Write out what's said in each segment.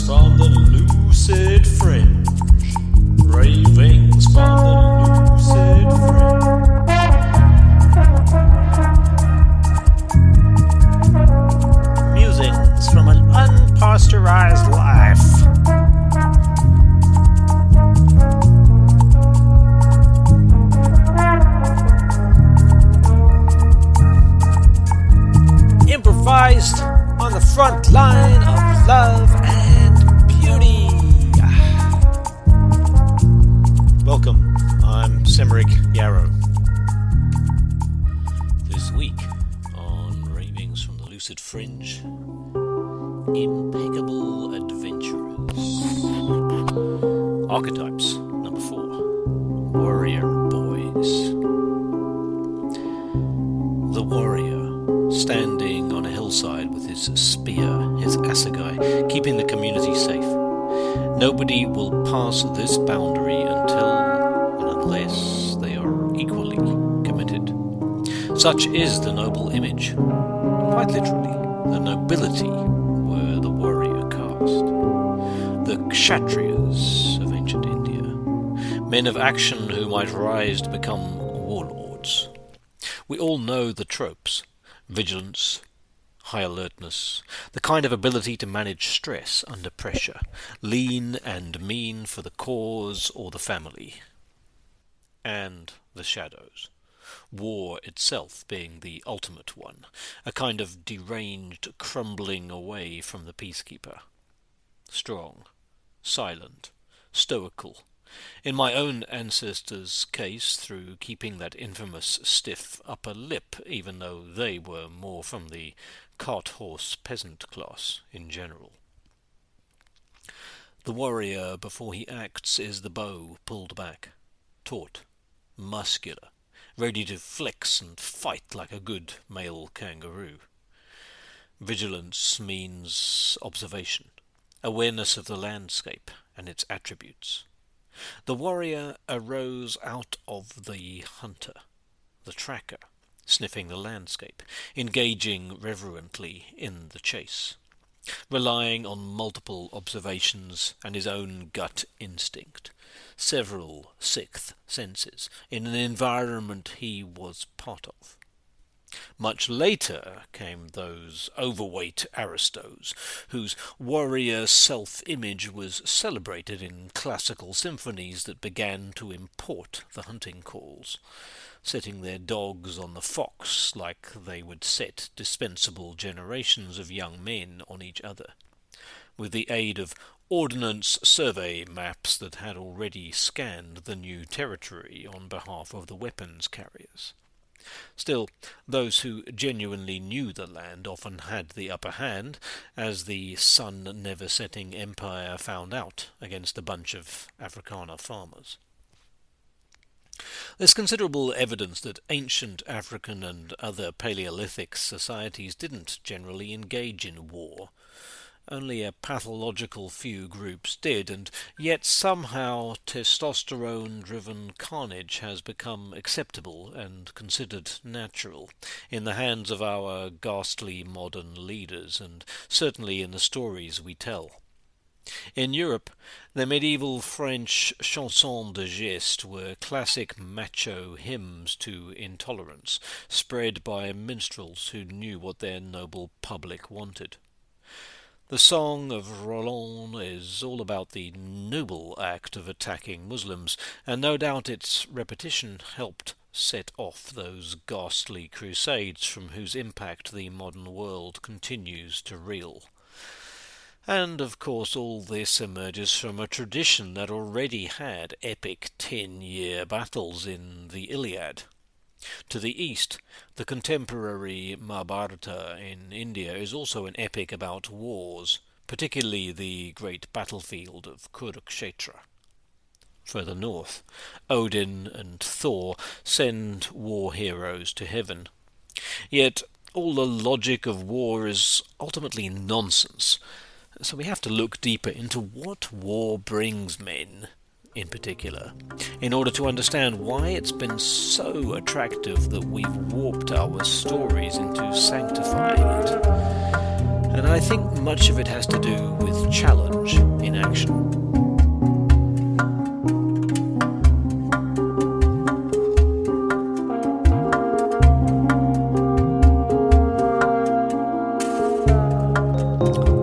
from the lucid fringe. Ravings from the lucid fringe. Musings from an unpasteurized life. Improvised on the front line of love and beauty. Welcome, I'm Semeric Yarrow. This week on Ravings from the Lucid Fringe, Impeccable Adventurers. Archetypes, number 4. Warrior Boys. The warrior, standing on a hillside with his spear, his assegai, keeping the community safe. Nobody will pass this boundary until and unless they are equally committed. Such is the noble image. Quite literally, the nobility were the warrior caste. The Kshatriyas of ancient India. Men of action who might rise to become warlords. We all know the tropes. Vigilance, high alertness, the kind of ability to manage stress under pressure, lean and mean for the cause or the family. And the shadows. War itself being the ultimate one, a kind of deranged crumbling away from the peacekeeper. Strong, silent, stoical. In my own ancestors' case, through keeping that infamous stiff upper lip, even though they were more from the cart-horse peasant class in general. The warrior before he acts is the bow pulled back, taut, muscular, ready to flex and fight like a good male kangaroo. Vigilance means observation, awareness of the landscape and its attributes. The warrior arose out of the hunter, the tracker, sniffing the landscape, engaging reverently in the chase, relying on multiple observations and his own gut instinct, several sixth senses, in an environment he was part of. Much later came those overweight aristos, whose warrior self-image was celebrated in classical symphonies that began to import the hunting calls, setting their dogs on the fox like they would set dispensable generations of young men on each other, with the aid of ordnance survey maps that had already scanned the new territory on behalf of the weapons carriers. Still, those who genuinely knew the land often had the upper hand, as the sun-never-setting empire found out against a bunch of Afrikaner farmers. There's considerable evidence that ancient African and other Paleolithic societies didn't generally engage in war. Only a pathological few groups did, and yet somehow testosterone-driven carnage has become acceptable and considered natural in the hands of our ghastly modern leaders, and certainly in the stories we tell. In Europe, the medieval French chansons de geste were classic macho hymns to intolerance, spread by minstrels who knew what their noble public wanted. The Song of Roland is all about the noble act of attacking Muslims, and no doubt its repetition helped set off those ghastly crusades from whose impact the modern world continues to reel. And, of course, all this emerges from a tradition that already had epic 10-year battles in the Iliad. To the east, the contemporary Mahabharata in India is also an epic about wars, particularly the great battlefield of Kurukshetra. Further north, Odin and Thor send war heroes to heaven. Yet all the logic of war is ultimately nonsense, so we have to look deeper into what war brings men in particular, in order to understand why it's been so attractive that we've warped our stories into sanctifying it. And I I think much of it has to do with challenge in action.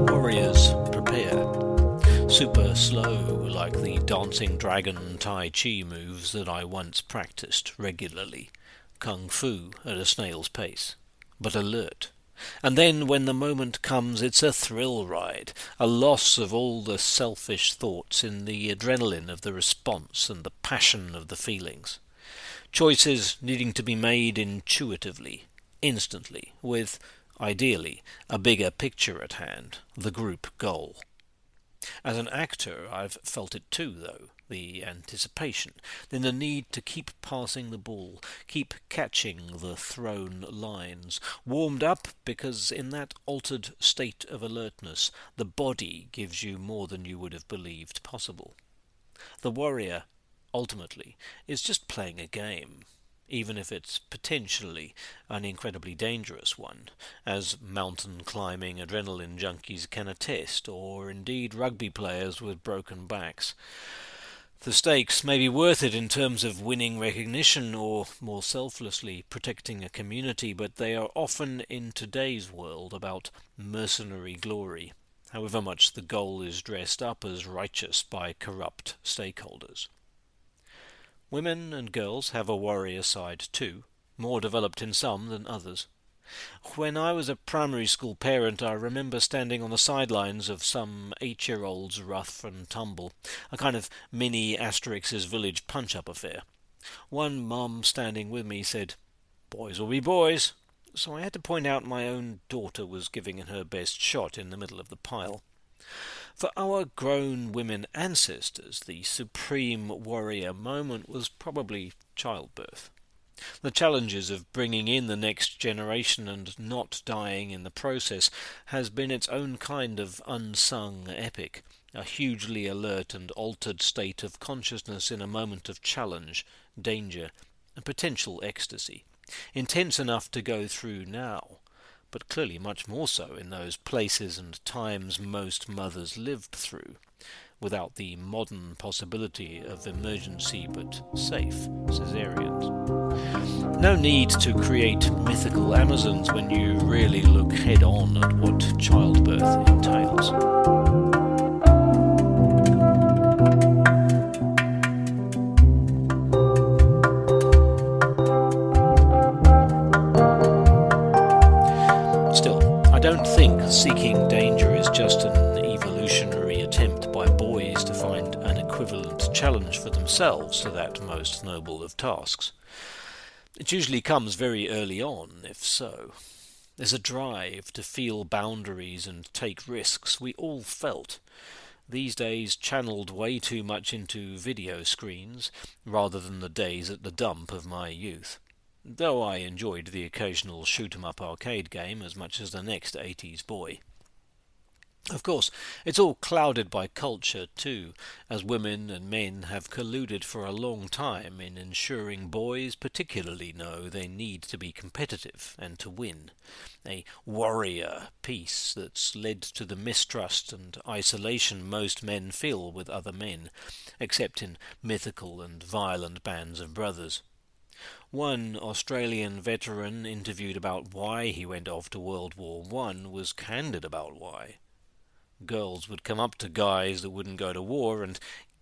Warriors prepare. Super slow, like the dancing dragon Tai Chi moves that I once practiced regularly. Kung Fu at a snail's pace. But alert. And then when the moment comes, it's a thrill ride, a loss of all the selfish thoughts in the adrenaline of the response and the passion of the feelings. Choices needing to be made intuitively, instantly, with, ideally, a bigger picture at hand, the group goal. As an actor, I've felt it too, though, the anticipation, then the need to keep passing the ball, keep catching the thrown lines, warmed up because in that altered state of alertness, the body gives you more than you would have believed possible. The warrior, ultimately, is just playing a game, even if it's potentially an incredibly dangerous one, as mountain climbing adrenaline junkies can attest, or indeed rugby players with broken backs. The stakes may be worth it in terms of winning recognition or, more selflessly, protecting a community, but they are often, in today's world, about mercenary glory, however much the goal is dressed up as righteous by corrupt stakeholders. Women and girls have a warrior side too, more developed in some than others. When I was a primary school parent, I remember standing on the sidelines of some 8-year-old's rough and tumble, a kind of mini Asterix's village punch-up affair. One mum standing with me said, "Boys will be boys," so I had to point out my own daughter was giving it her best shot in the middle of the pile. For our grown women ancestors, the supreme warrior moment was probably childbirth. The challenges of bringing in the next generation and not dying in the process has been its own kind of unsung epic, a hugely alert and altered state of consciousness in a moment of challenge, danger, and potential ecstasy, intense enough to go through now, but clearly much more so in those places and times most mothers lived through, without the modern possibility of emergency but safe caesareans. No need to create mythical Amazons when you really look head-on at what childbirth entails. Still, I don't think seeking danger is just an evolutionary attempt by boys to find an equivalent challenge for themselves to that most noble of tasks. It usually comes very early on, if so. There's a drive to feel boundaries and take risks we all felt, these days channeled way too much into video screens, rather than the days at the dump of my youth. Though I enjoyed the occasional shoot-'em-up arcade game as much as the next 80s boy. Of course, it's all clouded by culture too, as women and men have colluded for a long time in ensuring boys particularly know they need to be competitive and to win. A warrior piece that's led to the mistrust and isolation most men feel with other men, except in mythical and violent bands of brothers. One Australian veteran interviewed about why he went off to World War I was candid about why. Girls would come up to guys that wouldn't go to war and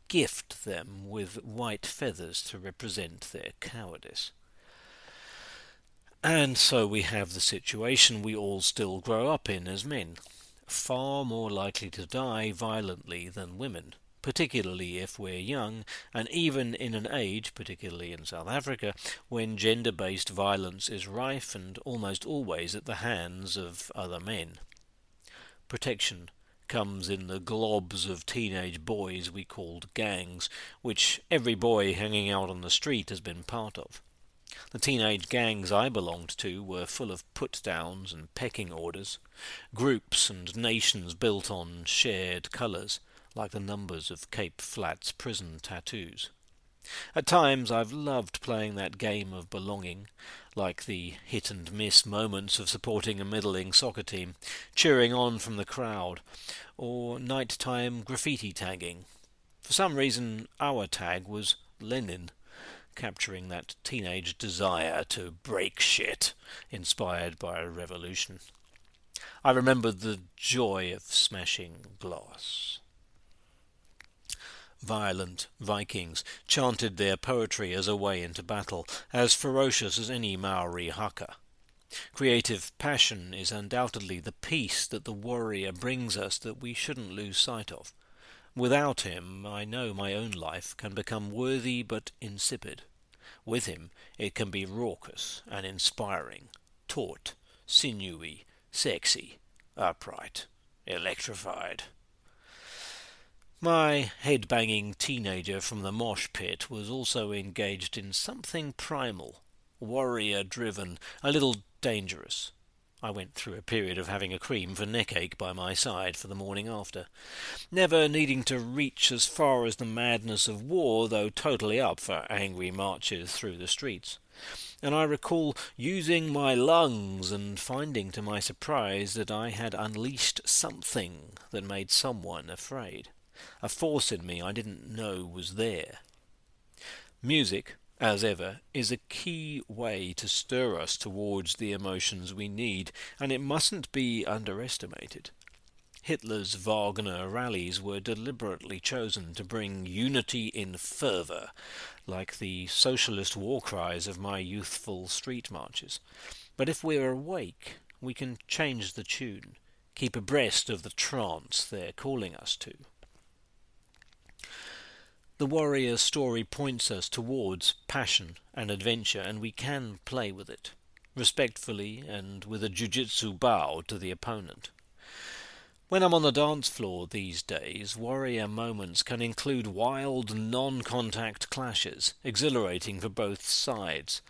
gift them with white feathers to represent their cowardice. And so we have the situation we all still grow up in as men, far more likely to die violently than women, particularly if we're young, and even in an age, particularly in South Africa, when gender-based violence is rife and almost always at the hands of other men. Protection comes in the globs of teenage boys we called gangs, which every boy hanging out on the street has been part of. The teenage gangs I belonged to were full of put-downs and pecking orders, groups and nations built on shared colours, like the numbers of Cape Flats prison tattoos. At times I've loved playing that game of belonging, like the hit-and-miss moments of supporting a middling soccer team, cheering on from the crowd, or nighttime graffiti tagging. For some reason, our tag was Lenin, capturing that teenage desire to break shit, inspired by a revolution. I remembered the joy of smashing glass. Violent Vikings chanted their poetry as a way into battle, as ferocious as any Maori haka. Creative passion is undoubtedly the peace that the warrior brings us that we shouldn't lose sight of. Without him, I know my own life can become worthy but insipid. With him, it can be raucous and inspiring, taut, sinewy, sexy, upright, electrified. My head-banging teenager from the mosh pit was also engaged in something primal, warrior-driven, a little dangerous. I went through a period of having a cream for neckache by my side for the morning after, never needing to reach as far as the madness of war, though totally up for angry marches through the streets. And I recall using my lungs and finding to my surprise that I had unleashed something that made someone afraid. A force in me I didn't know was there. Music, as ever, is a key way to stir us towards the emotions we need, and it mustn't be underestimated. Hitler's Wagner rallies were deliberately chosen to bring unity in fervour, like the socialist war cries of my youthful street marches. But if we're awake, we can change the tune, keep abreast of the trance they're calling us to. The warrior story points us towards passion and adventure, and we can play with it, respectfully and with a jujitsu bow to the opponent. When I'm on the dance floor these days, warrior moments can include wild, non-contact clashes, exhilarating for both sides.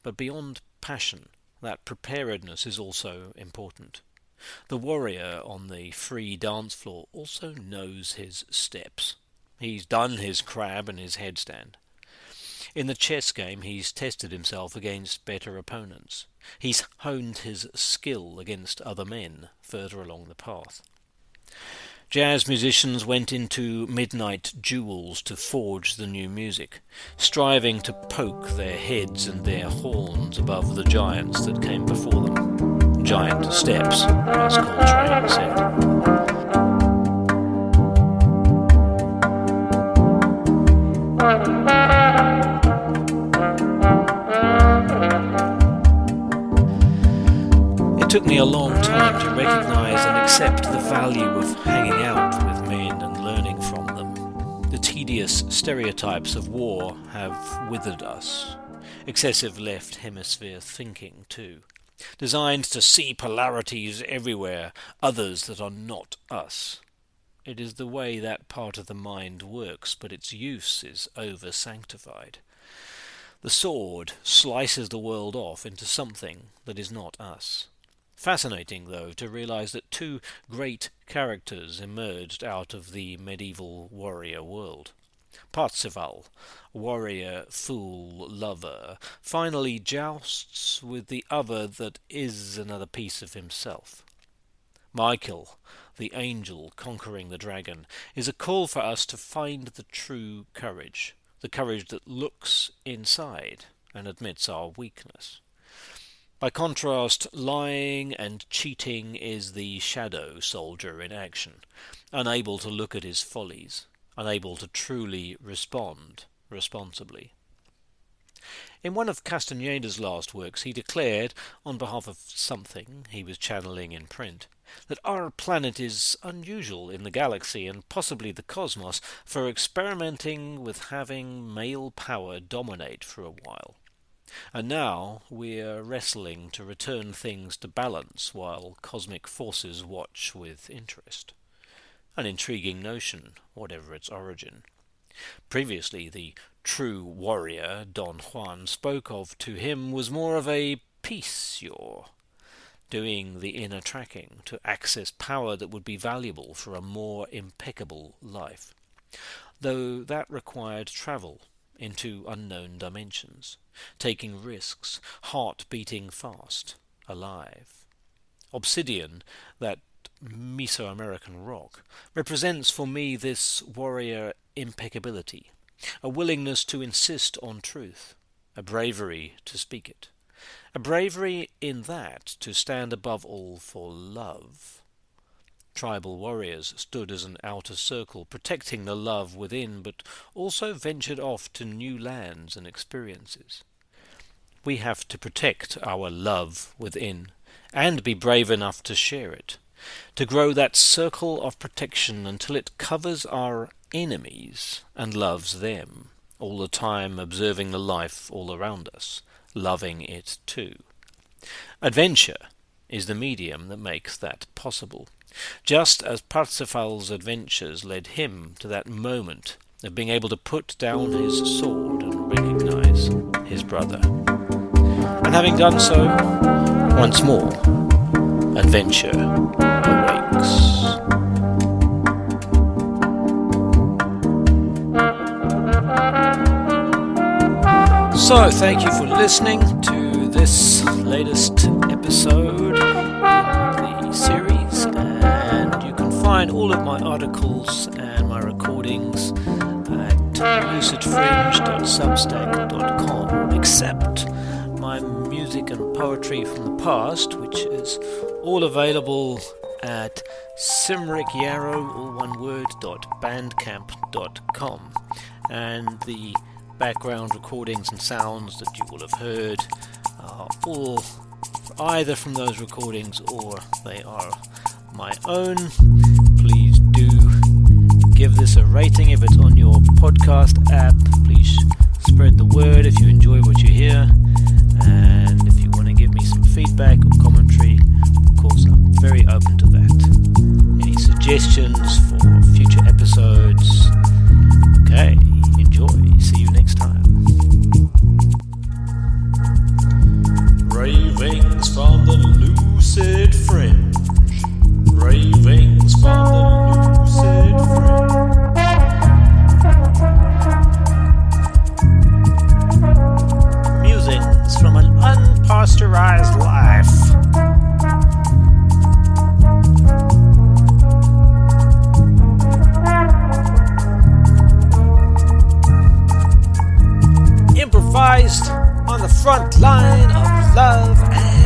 But beyond passion, that preparedness is also important. The warrior on the free dance floor also knows his steps. He's done his crab and his headstand. In the chess game, he's tested himself against better opponents. He's honed his skill against other men further along the path. Jazz musicians went into midnight duels to forge the new music, striving to poke their heads and their horns above the giants that came before them. Giant steps, as Coltrane said. It took me a long time to recognise and accept the value of hanging out with men and learning from them. The tedious stereotypes of war have withered us. Excessive left hemisphere thinking, too. Designed to see polarities everywhere, others that are not us. It is the way that part of the mind works, but its use is over-sanctified. The sword slices the world off into something that is not us. Fascinating, though, to realize that two great characters emerged out of the medieval warrior world. Parzival, warrior, fool, lover, finally jousts with the other that is another piece of himself. Michael, the angel conquering the dragon, is a call for us to find the true courage, the courage that looks inside and admits our weakness. By contrast, lying and cheating is the shadow soldier in action, unable to look at his follies, unable to truly respond responsibly. In one of Castaneda's last works, he declared, on behalf of something he was channeling in print, that our planet is unusual in the galaxy and possibly the cosmos for experimenting with having male power dominate for a while. And now we're wrestling to return things to balance while cosmic forces watch with interest. An intriguing notion, whatever its origin. Previously, the true warrior, Don Juan, spoke of to him was more of a peace-yor, doing the inner tracking to access power that would be valuable for a more impeccable life. Though that required travel, into unknown dimensions, taking risks, heart beating fast, alive. Obsidian, that Mesoamerican rock, represents for me this warrior impeccability, a willingness to insist on truth, a bravery to speak it, a bravery in that to stand above all for love. Tribal warriors stood as an outer circle, protecting the love within, but also ventured off to new lands and experiences. We have to protect our love within, and be brave enough to share it, to grow that circle of protection until it covers our enemies and loves them, all the time observing the life all around us, loving it too. Adventure is the medium that makes that possible, just as Parsifal's adventures led him to that moment of being able to put down his sword and recognize his brother. And having done so, once more, adventure awakes. So, thank you for listening to this latest episode in the series, and you can find all of my articles and my recordings at lucidfringe.substack.com, except my music and poetry from the past, which is all available at simrickyarrow, all one word, .bandcamp.com, and the background recordings and sounds that you will have heard are all either from those recordings or they are my own. Please do give this a rating if it's on your podcast app. Please spread the word if you enjoy what you hear, and if you want to give me some feedback or commentary, of course I'm very open to that. Any suggestions for future episodes? Okay, enjoy. See you next time. Ravings from the Lucid Fringe. Ravings from the Lucid Fringe. Musings from an unpasteurized life. Improvised on the front line of love and